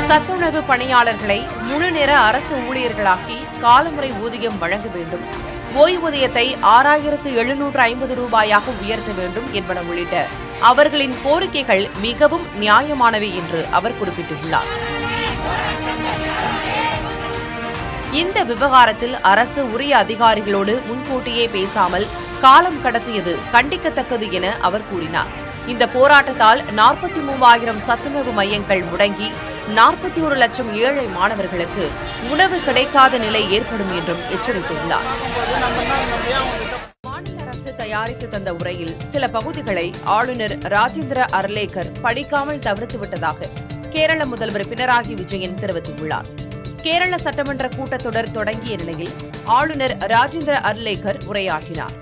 சத்துணவு பணியாளர்களை முழுநேர அரசு ஊழியர்களாக்கி காலமுறை ஊதியம் வழங்க வேண்டும், ஓய்வூதியத்தை 6,750 ரூபாயாக உயர்த்த வேண்டும் என்பன உள்ளிட்ட அவர்களின் கோரிக்கைகள் மிகவும் நியாயமானவை என்று அவர் குறிப்பிட்டுள்ளார். இந்த விவகாரத்தில் அரசு உரிய அதிகாரிகளோடு முன்கூட்டியே பேசாமல் காலம் கடத்தியது கண்டிக்கத்தக்கது என அவர் கூறினார். இந்த போராட்டத்தால் 43,000 சத்துணவு மையங்கள் முடங்கி 41 லட்சம் ஏழை மாணவர்களுக்கு உணவு கிடைக்காத நிலை ஏற்படும் என்றும் எச்சரித்துள்ளார். மாநில அரசு தயாரித்து தந்த உரையில் சில பகுதிகளை ஆளுநர் ராஜேந்திர அர்லேக்கர் படிக்காமல் தவிர்த்துவிட்டதாக கேரள முதல்வர் பினராயி விஜயன் தெரிவித்துள்ளார். கேரள சட்டமன்ற கூட்டத்தொடர் தொடங்கிய நிலையில் ஆளுநர் ராஜேந்திர அர்லேக்கர் உரையாற்றினார்.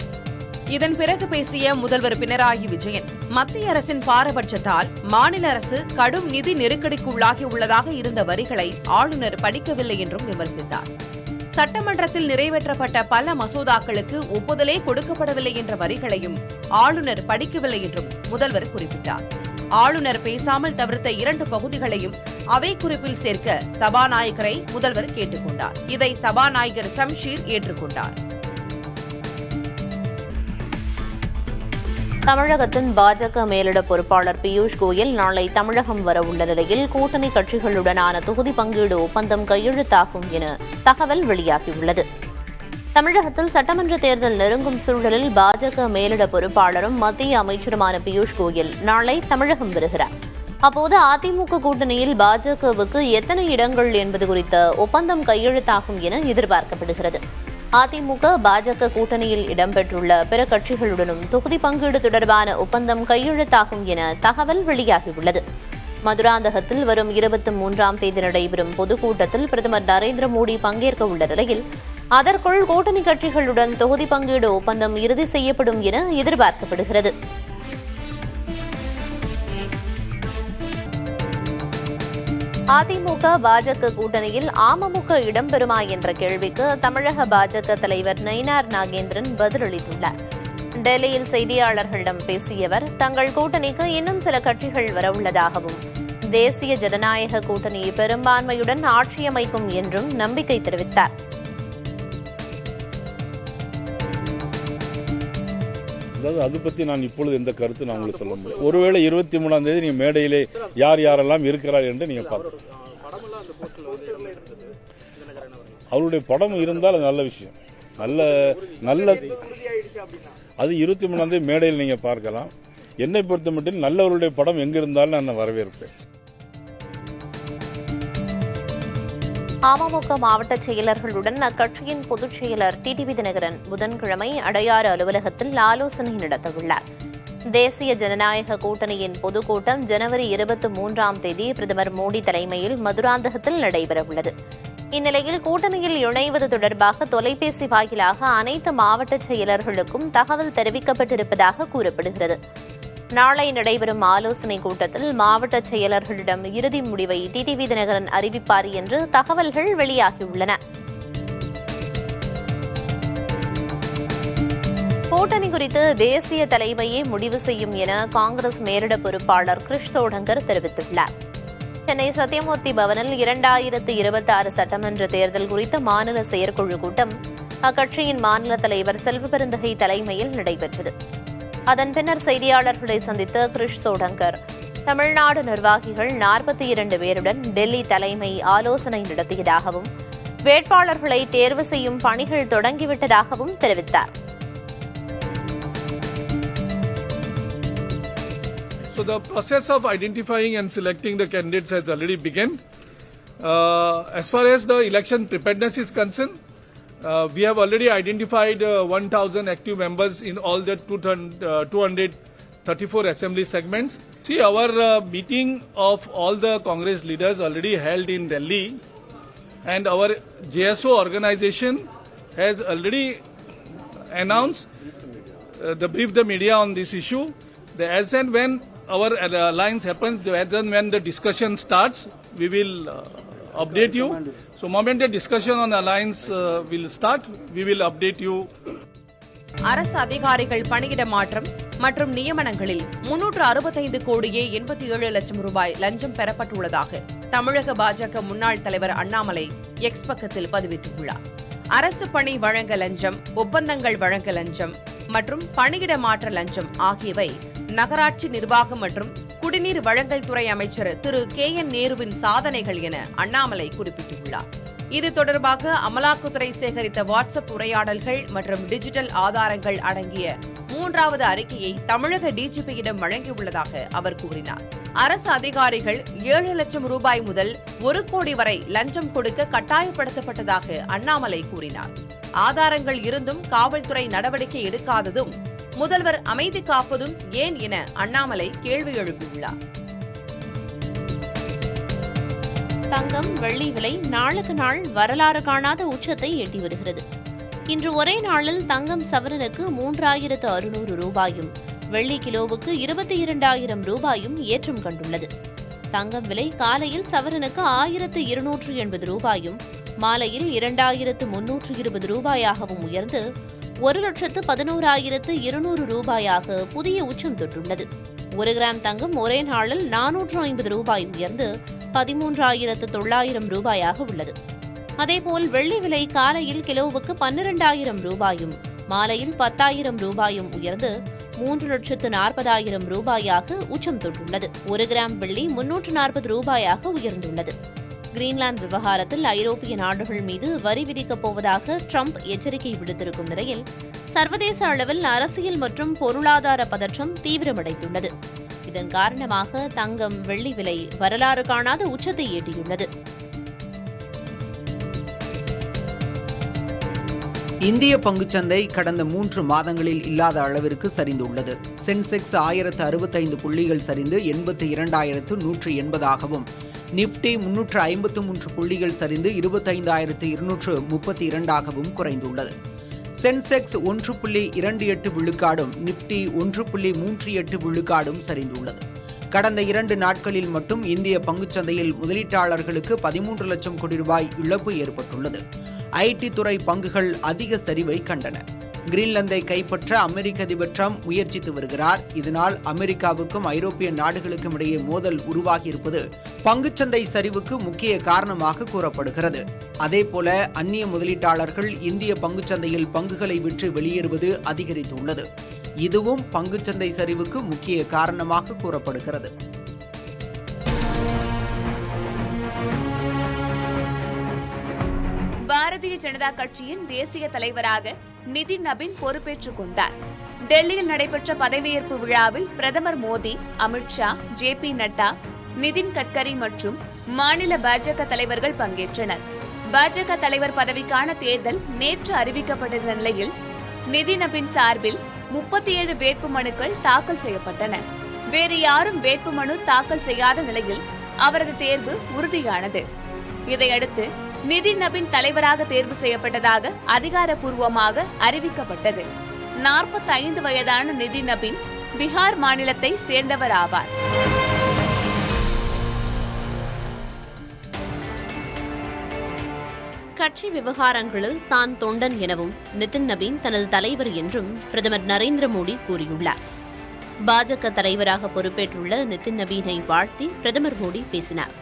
இதன் பிறகு பேசிய முதல்வர் பினராயி விஜயன், மத்திய அரசின் பாரபட்சத்தால் மாநில அரசு கடும் நிதி நெருக்கடிக்கு உள்ளாகியுள்ளதாக இருந்த வரிகளை ஆளுநர் படிக்கவில்லை என்றும் விமர்சித்தார். சட்டமன்றத்தில் நிறைவேற்றப்பட்ட பல மசோதாக்களுக்கு ஒப்புதலே கொடுக்கப்படவில்லை என்ற வரிகளையும் ஆளுநர் படிக்கவில்லை என்றும் முதல்வர் குறிப்பிட்டார். ஆளுநர் பேசாமல் தவிர்த்த 2 பகுதிகளையும் அவை குறிப்பில் சேர்க்க சபாநாயகரை முதல்வர் கேட்டுக் கொண்டார். இதை சபாநாயகர் ஷம்ஷீர் ஏற்றுக்கொண்டார். தமிழகத்தின் பாஜக மேலிட பொறுப்பாளர் பியூஷ் கோயல் நாளை தமிழகம் வரவுள்ள நிலையில் கூட்டணி கட்சிகளுடனான தொகுதி பங்கீடு ஒப்பந்தம் கையெழுத்தாகும் என தகவல் வெளியாகியுள்ளது. தமிழகத்தில் சட்டமன்ற தேர்தல் நெருங்கும் சூழலில் பாஜக மேலிட பொறுப்பாளரும் மத்திய அமைச்சருமான பியூஷ் கோயல் நாளை தமிழகம் வருகிறார். அப்போது அதிமுக கூட்டணியில் பாஜகவுக்கு எத்தனை இடங்கள் என்பது குறித்த ஒப்பந்தம் கையெழுத்தாகும் என எதிர்பார்க்கப்படுகிறது. அதிமுக பாஜக கூட்டணியில் இடம்பெற்றுள்ள பிற கட்சிகளுடனும் தொகுதி பங்கீடு தொடர்பான ஒப்பந்தம் கையெழுத்தாகும் என தகவல் வெளியாகியுள்ளது. மதுராந்தகத்தில் வரும் 23ஆம் தேதி நடைபெறும் பொதுக்கூட்டத்தில் பிரதமர் நரேந்திர மோடி பங்கேற்க உள்ள நிலையில் அதற்குள் கூட்டணி கட்சிகளுடன் தொகுதி பங்கீடு ஒப்பந்தம் இறுதி செய்யப்படும் என எதிர்பார்க்கப்படுகிறது. அதிமுக பாஜக கூட்டணியில் அமமுக இடம்பெறுமா என்ற கேள்விக்கு தமிழக பாஜக தலைவர் நயினார் நாகேந்திரன் பதிலளித்துள்ளார். டெல்லியில் செய்தியாளர்களிடம் பேசிய அவர், தங்கள் கூட்டணிக்கு இன்னும் சில கட்சிகள் வரவுள்ளதாகவும் தேசிய ஜனநாயக கூட்டணி பெரும்பான்மையுடன் ஆட்சியமைக்கும் என்றும் நம்பிக்கை தெரிவித்தார். அதாவது அது பற்றி நான் இப்பொழுது எந்த கருத்து நான் உங்களுக்கு சொல்ல முடியும். ஒருவேளை 23ஆம் தேதி நீங்க மேடையிலே யார் யாரெல்லாம் இருக்கிறார் என்று நீங்க பார்க்கலாம். அவருடைய படம் இருந்தால் அது நல்ல விஷயம். நல்ல அது 23ஆம் தேதி மேடையில் நீங்க பார்க்கலாம். என்னை பொறுத்த மட்டும் நல்லவருடைய படம் எங்க இருந்தாலும் நான் வரவேற்பேன். அமமுக மாவட்ட செயலர்களுடன் அக்கட்சியின் பொதுச் செயலர் டிடிவி தினகரன் புதன்கிழமை அடையாறு அலுவலகத்தில் ஆலோசனை நடத்தவுள்ளார். தேசிய ஜனநாயக கூட்டணியின் பொதுக்கூட்டம் ஜனவரி 23ஆம் தேதி பிரதமர் மோடி தலைமையில் மதுராந்தகத்தில் நடைபெறவுள்ளது. இந்நிலையில் கூட்டணியில் இணைவது தொடர்பாக தொலைபேசி வாயிலாக அனைத்து மாவட்ட செயலர்களுக்கும் தகவல் தெரிவிக்கப்பட்டிருப்பதாக கூறப்படுகிறது. நாளை நடைபெறும் ஆலோசனைக் கூட்டத்தில் மாவட்ட செயலர்களிடம் இறுதி முடிவை டிடிவி தினகரன் அறிவிப்பார் என்று தகவல்கள் வெளியாகியுள்ளன. கூட்டணி குறித்து தேசிய தலைமையே முடிவு செய்யும் என காங்கிரஸ் மேலிட பொறுப்பாளர் கிரிஷ் சோடங்கர் தெரிவித்துள்ளார். சென்னை சத்தியமூர்த்தி பவனில் 2026 சட்டமன்ற தேர்தல் குறித்த மாநில செயற்குழு கூட்டம் அக்கட்சியின் மாநில தலைவர் செல்வபெருந்தகை தலைமையில் நடைபெற்றது. அதன் பின்னர் செய்தியாளர்களை சந்தித்த கிரிஷ் சோடங்கர், தமிழ்நாடு நிர்வாகிகள் 42 பேருடன் டெல்லி தலைமை ஆலோசனை நடத்தியதாகவும் வேட்பாளர்களை தேர்வு செய்யும் பணிகள் தொடங்கிவிட்டதாகவும் தெரிவித்தார். So the process of identifying and selecting the candidates has already begun. As far as the election preparedness is concerned, we have already identified 1,000 active members in all the 234 assembly segments. See, our meeting of all the Congress leaders already held in Delhi, and our JSO organization has already announced the brief the media on this issue. As and when our alliance happens, as and when the discussion starts, we will update you. So, moment the discussion on alliance will start, we will update you. அரசு அதிகாரிகள் பணியிட மாற்றம் மற்றும் நியமனங்களில் 365 கோடியே 87 லட்சம் ரூபாய் லஞ்சம் பெறப்பட்டுள்ளதாக தமிழக பாஜக முன்னாள் தலைவர் அண்ணாமலை எக்ஸ் பக்கத்தில் பதிவிட்டுள்ளார். அரசு பணி வழங்க லஞ்சம், ஒப்பந்தங்கள் வழங்க லஞ்சம் மற்றும் பணியிட மாற்ற லஞ்சம் ஆகியவை நகராட்சி நிர்வாகம் மற்றும் குடிநீர் வழங்கல் துறை அமைச்சர் திரு KN நேருவின் சாதனைகள் என அண்ணாமலை குறிப்பிட்டுள்ளார். இது தொடர்பாக அமலாக்கத்துறை சேகரித்த வாட்ஸ்அப் உரையாடல்கள் மற்றும் டிஜிட்டல் ஆதாரங்கள் அடங்கிய 3வது அறிக்கையை தமிழக டிஜிபியிடம் வழங்கியுள்ளதாக அவர் கூறினார். அரசு அதிகாரிகள் 7 லட்சம் ரூபாய் முதல் 1 கோடி வரை லஞ்சம் கொடுக்க கட்டாயப்படுத்தப்பட்டதாக அண்ணாமலை கூறினார். ஆதாரங்கள் இருந்தும் காவல்துறை நடவடிக்கை எடுக்காததும் முதல்வர் அமைதி காப்பதும் ஏன் என அண்ணாமலை கேள்வி எழுப்பியுள்ளார். தங்கம், வெள்ளி விலை நாளுக்கு நாள் வரலாறு காணாத உச்சத்தை எட்டி வருகிறது. இன்று ஒரே நாளில் தங்கம் சவரனுக்கு 3600 ரூபாயும், வெள்ளி கிலோவுக்கு 22,000 ரூபாயும் ஏற்றம் கண்டுள்ளது. தங்கம் விலை காலையில் சவரனுக்கு 1280 ரூபாயும், மாலையில் 2320 ரூபாயாகவும் உயர்ந்து 1,11,200 ரூபாயாக புதிய உச்சம் தொட்டுள்ளது. 1 கிராம் தங்கம் ஒரே நாளில் 450 ரூபாய் உயர்ந்து 13,900 ரூபாயாக உள்ளது. அதேபோல் வெள்ளி விலை காலையில் கிலோவுக்கு 12,000 ரூபாயும், மாலையில் 10,000 ரூபாயும் உயர்ந்து 3,40,000 ரூபாயாக உச்சம் தொட்டுள்ளது. 1 கிராம் வெள்ளி 340 ரூபாயாக உயர்ந்துள்ளது. கிரீன்லாந்து விவகாரத்தில் ஐரோப்பிய நாடுகள் மீது வரி விதிக்கப் போவதாக ட்ரம்ப் எச்சரிக்கை விடுத்திருக்கும் நிலையில் சர்வதேச அளவில் அரசியல் மற்றும் பொருளாதார பதற்றம் தீவிரமடைந்துள்ளது. இதன் காரணமாக தங்கம், வெள்ளி விலை வரலாறு காணாத உச்சத்தை எட்டியுள்ளது. இந்திய பங்குச்சந்தை கடந்த 3 மாதங்களில் இல்லாத அளவிற்கு சரிந்துள்ளது. சென்செக்ஸ் 1065 புள்ளிகள் சரிந்து 82,180ஆகவும், நிப்டி 353 புள்ளிகள் சரிந்து 25,232ஆகவும் குறைந்துள்ளது. சென்செக்ஸ் 1.28 விழுக்காடும், நிப்டி 1.38 விழுக்காடும் சரிந்துள்ளது. கடந்த 2 நாட்களில் மட்டும் இந்திய பங்குச்சந்தையில் முதலீட்டாளர்களுக்கு 13 லட்சம் கோடி ரூபாய் இழப்பு ஏற்பட்டுள்ளது. ஐடி துறை பங்குகள் அதிக சரிவை கண்டன. கிரீன்லாந்தை கைப்பற்ற அமெரிக்க அதிபர் ட்ரம்ப் முயற்சித்து வருகிறார். இதனால் அமெரிக்காவுக்கும் ஐரோப்பிய நாடுகளுக்கும் இடையே மோதல் உருவாகியிருப்பது பங்குச்சந்தை சரிவுக்கு முக்கிய காரணமாக கூறப்படுகிறது. அதேபோல அந்நிய முதலீட்டாளர்கள் இந்திய பங்குச்சந்தையில் பங்குகளை விற்று வெளியேறுவது அதிகரித்துள்ளது. இதுவும் பங்குச்சந்தை சரிவுக்கு முக்கிய காரணமாக கூறப்படுகிறது. பாரதிய ஜனதா கட்சியின் தேசிய தலைவராக நிதின் நபின் பொறுப்பேற்றுக் கொண்டார். டெல்லியில் நடைபெற்ற பதவியேற்பு விழாவில் பிரதமர் மோடி, அமித்ஷா, JP நட்டா, நிதின் கட்கரி மற்றும் மாநில பாஜக தலைவர்கள் பங்கேற்றனர். பாஜக தலைவர் பதவிக்கான தேர்தல் நேற்று அறிவிக்கப்பட்டிருந்த நிலையில் நிதின் நபின் சார்பில் 37 வேட்புமனுக்கள் தாக்கல் செய்யப்பட்டன. வேறு யாரும் வேட்புமனு தாக்கல் செய்யாத நிலையில் அவரது தேர்வு உறுதியானது. இதையடுத்து நிதின் நபின் தலைவராக தேர்வு செய்யப்பட்டதாக அதிகாரப்பூர்வமாக அறிவிக்கப்பட்டது. 45 வயதான நிதின் நபின் பீகார் மாநிலத்தை சேர்ந்தவர் ஆவார். கட்சி விவகாரங்களில் தான் தொண்டன் எனவும் நிதின் நபீன் தனது தலைவர் என்றும் பிரதமர் நரேந்திர மோடி கூறியுள்ளார். பாஜக தலைவராக பொறுப்பேற்றுள்ள நிதின் நபீனை வாழ்த்தி பிரதமர் மோடி பேசினார்.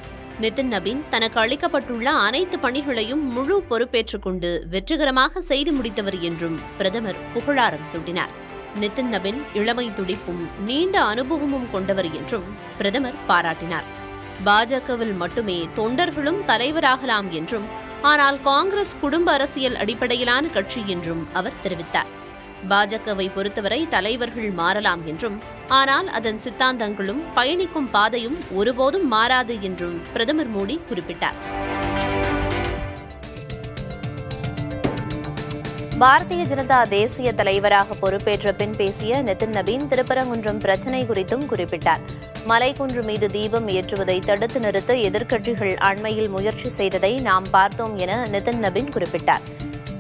நிதின் நபீன் தனக்கு அளிக்கப்பட்டுள்ள அனைத்து பணிகளையும் முழு பொறுப்பேற்றுக் கொண்டு வெற்றிகரமாக செய்து முடித்தவர் என்றும் பிரதமர் புகழாரம் சூட்டினார். நிதின் நபீன் இளமை துடிப்பும் நீண்ட அனுபவமும் கொண்டவர் என்றும் பிரதமர் பாராட்டினார். பாஜகவில் மட்டுமே தொண்டர்களும் தலைவராகலாம் என்றும், ஆனால் காங்கிரஸ் குடும்ப அரசியல் அடிப்படையிலான கட்சி என்றும் அவர் தெரிவித்தார். பாஜகவை பொறுத்தவரை தலைவர்கள் மாறலாம் என்றும், ஆனால் அதன் சித்தாந்தங்களும் பயணிக்கும் பாதையும் ஒருபோதும் மாறாது என்றும் பிரதமர் மோடி குறிப்பிட்டார். பாரதிய ஜனதா தேசிய தலைவராக பொறுப்பேற்ற பின் பேசிய நிதின் நபீன் திருப்பரங்குன்றம் பிரச்சினை குறித்தும் குறிப்பிட்டார். மலைக்குன்று மீது தீபம் ஏற்றுவதை தடுத்து நிறுத்த எதிர்க்கட்சிகள் அண்மையில் முயற்சி செய்ததை நாம் பார்த்தோம் என நிதின் நபீன் குறிப்பிட்டார்.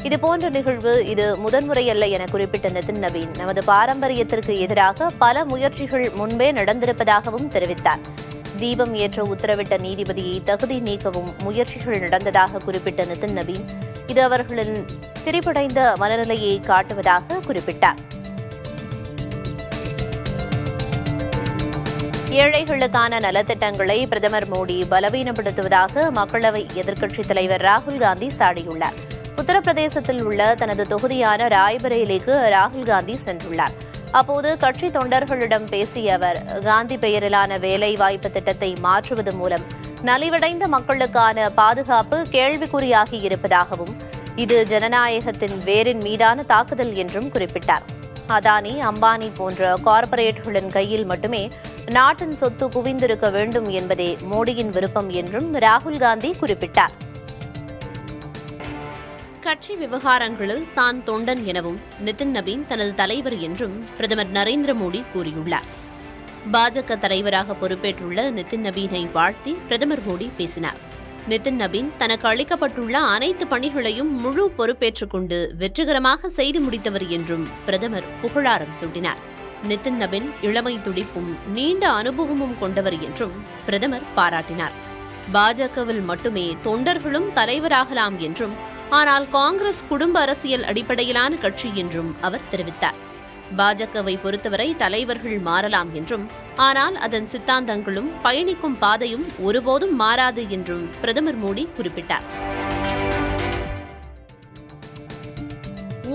இதுபோன்ற நிகழ்வு இது முதன்முறையல்ல என குறிப்பிட்ட நிதின் நபீன் நமது பாரம்பரியத்திற்கு எதிராக பல முயற்சிகள் முன்பே நடந்திருப்பதாகவும் தெரிவித்தார். தீபம் ஏற்ற உத்தரவிட்ட நீதிபதியை தகுதி நீக்கவும் முயற்சிகள் நடந்ததாக குறிப்பிட்ட நிதின் நபீன் இது அவர்களின் திரிபடைந்த மனநிலையை காட்டுவதாக குறிப்பிட்டார். ஏழைகளுக்கான நலத்திட்டங்களை பிரதமர் மோடி பலவீனப்படுத்துவதாக மக்களவை எதிர்க்கட்சித் தலைவர் ராகுல் காந்தி சாடியுள்ளார். உத்தரப்பிரதேசத்தில் உள்ள தனது தொகுதியான ராய்பரேலிக்கு ராகுல் காந்தி சென்றுள்ளார். அப்போது கட்சி தொண்டர்களிடம் பேசிய அவர், காந்தி பெயரிலான வேலை வாய்ப்பு திட்டத்தை மாற்றுவது மூலம் நலிவடைந்த மக்களுக்கான பாதுகாப்பு கேள்விக்குறியாகி இருப்பதாகவும் இது ஜனநாயகத்தின் வேரின் மீதான தாக்குதல் என்றும் குறிப்பிட்டார். அதானி, அம்பானி போன்ற கார்ப்பரேட்டுகளின் கையில் மட்டுமே நாட்டின் சொத்து குவிந்திருக்க வேண்டும் என்பதே மோடியின் விருப்பம் என்றும் ராகுல் காந்தி குறிப்பிட்டார். கட்சி விவகாரங்களில் தான் தொண்டன் எனவும் நிதின் நபீன் தனது தலைவர் என்றும் பிரதமர் நரேந்திர மோடி கூறியுள்ளார். பாஜக தலைவராக பொறுப்பேற்றுள்ள நிதின் நபீனை வாழ்த்தி பிரதமர் மோடி பேசினார். நிதின் நபீன் தனக்கு அளிக்கப்பட்டுள்ள அனைத்து பணிகளையும் முழு பொறுப்பேற்றுக் கொண்டு வெற்றிகரமாக செய்து முடித்தவர் என்றும் பிரதமர் புகழாரம் சூட்டினார். நிதின் நபீன் இளமை துடிப்பும் நீண்ட அனுபவமும் கொண்டவர் என்றும் பிரதமர் பாராட்டினார். பாஜகவில் மட்டுமே தொண்டர்களும் தலைவராகலாம் என்றும், ஆனால் காங்கிரஸ் குடும்ப அரசியல் அடிப்படையிலான கட்சி என்றும் அவர் தெரிவித்தார். பாஜகவை பொறுத்தவரை தலைவர்கள் மாறலாம் என்றும், ஆனால் அதன் சித்தாந்தங்களும் பயணிக்கும் பாதையும் ஒருபோதும் மாறாது என்றும் பிரதமர் மோடி குறிப்பிட்டார்.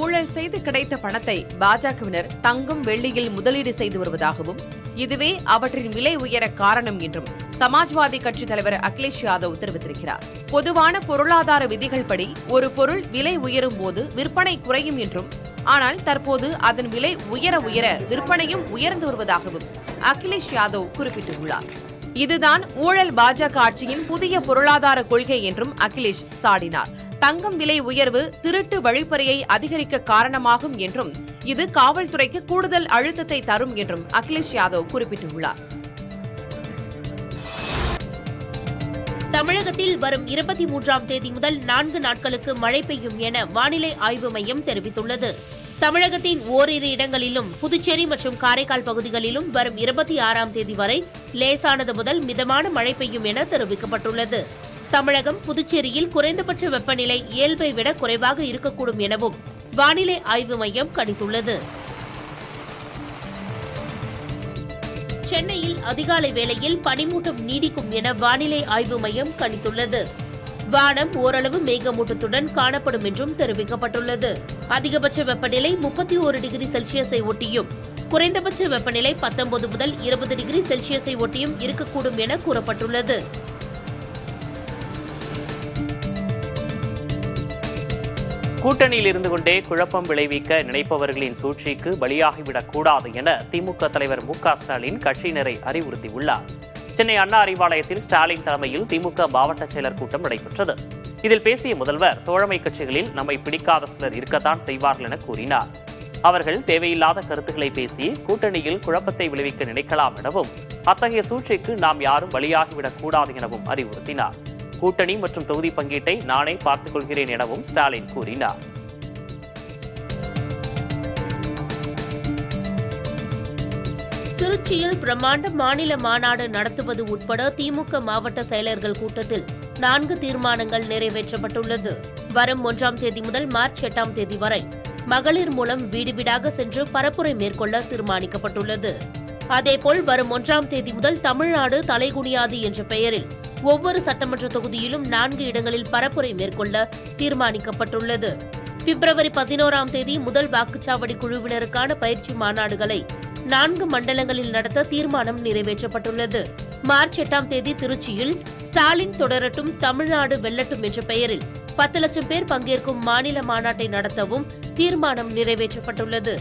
ஊழல் செய்து கிடைத்த பணத்தை பாஜகவினர் தங்கம், வெள்ளியில் முதலீடு செய்து வருவதாகவும், இதுவே அவற்றின் விலை உயர காரணம் என்றும் சமாஜ்வாதி கட்சி தலைவர் அகிலேஷ் யாதவ் தெரிவித்திருக்கிறார். பொதுவான பொருளாதார விதிகள் படி ஒரு பொருள் விலை உயரும் போது விற்பனை குறையும் என்றும், ஆனால் தற்போது அதன் விலை உயர உயர விற்பனையும் உயர்ந்து வருவதாகவும் அகிலேஷ் யாதவ் குறிப்பிட்டுள்ளார். இதுதான் ஊழல் பாஜக ஆட்சியின் புதிய பொருளாதார கொள்கை என்றும் அகிலேஷ் சாடினார். தங்கம் விலை உயர்வு திருட்டு வழிப்பறையை அதிகரிக்க காரணமாகும் என்றும், இது காவல்துறைக்கு கூடுதல் அழுத்தத்தை தரும் என்றும் அகிலேஷ் யாதவ் குறிப்பிட்டுள்ளார். தமிழகத்தில் வரும் 23ஆம் தேதி முதல் 4 நாட்களுக்கு மழை பெய்யும் என வானிலை ஆய்வு மையம் தெரிவித்துள்ளது. தமிழகத்தின் ஓரிரு இடங்களிலும் புதுச்சேரி மற்றும் காரைக்கால் பகுதிகளிலும் வரும் 26ஆம் தேதி வரை லேசானது முதல் மிதமான மழை பெய்யும் என தெரிவிக்கப்பட்டுள்ளது. தமிழகம், புதுச்சேரியில் குறைந்தபட்ச வெப்பநிலை இயல்பை விட குறைவாக இருக்கக்கூடும் எனவும் வானிலை ஆய்வு மையம் கணித்துள்ளது. சென்னையில் அதிகாலை வேளையில் பனிமூட்டம் நீடிக்கும் என வானிலை ஆய்வு மையம் கணித்துள்ளது. வானம் ஓரளவு மேகமூட்டத்துடன் காணப்படும் என்றும் தெரிவிக்கப்பட்டுள்ளது. அதிகபட்ச வெப்பநிலை 31 டிகிரி செல்சியஸை ஒட்டியும், குறைந்தபட்ச வெப்பநிலை 19 முதல் 20 டிகிரி செல்சியஸை ஒட்டியும் இருக்கக்கூடும் என கூறப்பட்டுள்ளது. கூட்டணியில் இருந்து கொண்டே குழப்பம் விளைவிக்க நினைப்பவர்களின் சூழ்ச்சிக்கு பலியாகிவிடக் கூடாது என திமுக தலைவர் மு.க.ஸ்டாலின் கட்சியினரை அறிவுறுத்தியுள்ளார். சென்னை அண்ணா அறிவாலயத்தில் ஸ்டாலின் தலைமையில் திமுக மாவட்ட செயலர் கூட்டம் நடைபெற்றது. இதில் பேசிய முதல்வர், தோழமை கட்சிகளில் நம்மை பிடிக்காத சிலர் இருக்கத்தான் செய்வார்கள் என கூறினார். அவர்கள் தேவையில்லாத கருத்துக்களை பேசி கூட்டணியில் குழப்பத்தை விளைவிக்க நினைக்கலாம் எனவும், அத்தகைய சூழ்ச்சிக்கு நாம் யாரும் பலியாகிவிடக் கூடாது எனவும் அறிவுறுத்தினார். கூட்டணி மற்றும் தொகுதி பங்கீட்டை நானே பார்த்துக் கொள்கிறேன் எனவும் ஸ்டாலின் கூறினார். திருச்சியில் பிரம்மாண்ட மாநில மாநாடு நடத்துவது உட்பட திமுக மாவட்ட செயலர்கள் கூட்டத்தில் 4 தீர்மானங்கள் நிறைவேற்றப்பட்டுள்ளது. வரும் 1ஆம் தேதி முதல் மார்ச் 8ஆம் தேதி வரை மகளிர் மூலம் வீடு வீடாக சென்று பரப்புரை மேற்கொள்ள தீர்மானிக்கப்பட்டுள்ளது. அதேபோல் வரும் 1ஆம் தேதி முதல் தமிழ்நாடு தலைகுனியாது என்ற பெயரில் ஒவ்வொரு சட்டமன்ற தொகுதியிலும் 4 இடங்களில் பரப்புரை மேற்கொள்ள தீர்மானிக்கப்பட்டுள்ளது. பிப்ரவரி 11ஆம் தேதி முதல் வாக்குச்சாவடி குழுவினருக்கான பயிற்சி மாநாடுகளை 4 மண்டலங்களில் நடத்த தீர்மானம் நிறைவேற்றப்பட்டுள்ளது. மார்ச் 8ஆம் தேதி திருச்சியில் ஸ்டாலின் தொடரட்டும், தமிழ்நாடு வெல்லட்டும் என்ற பெயரில் 10 லட்சம் பேர் பங்கேற்கும் மாநில மாநாட்டை நடத்தவும் தீர்மானம் நிறைவேற்றப்பட்டுள்ளது.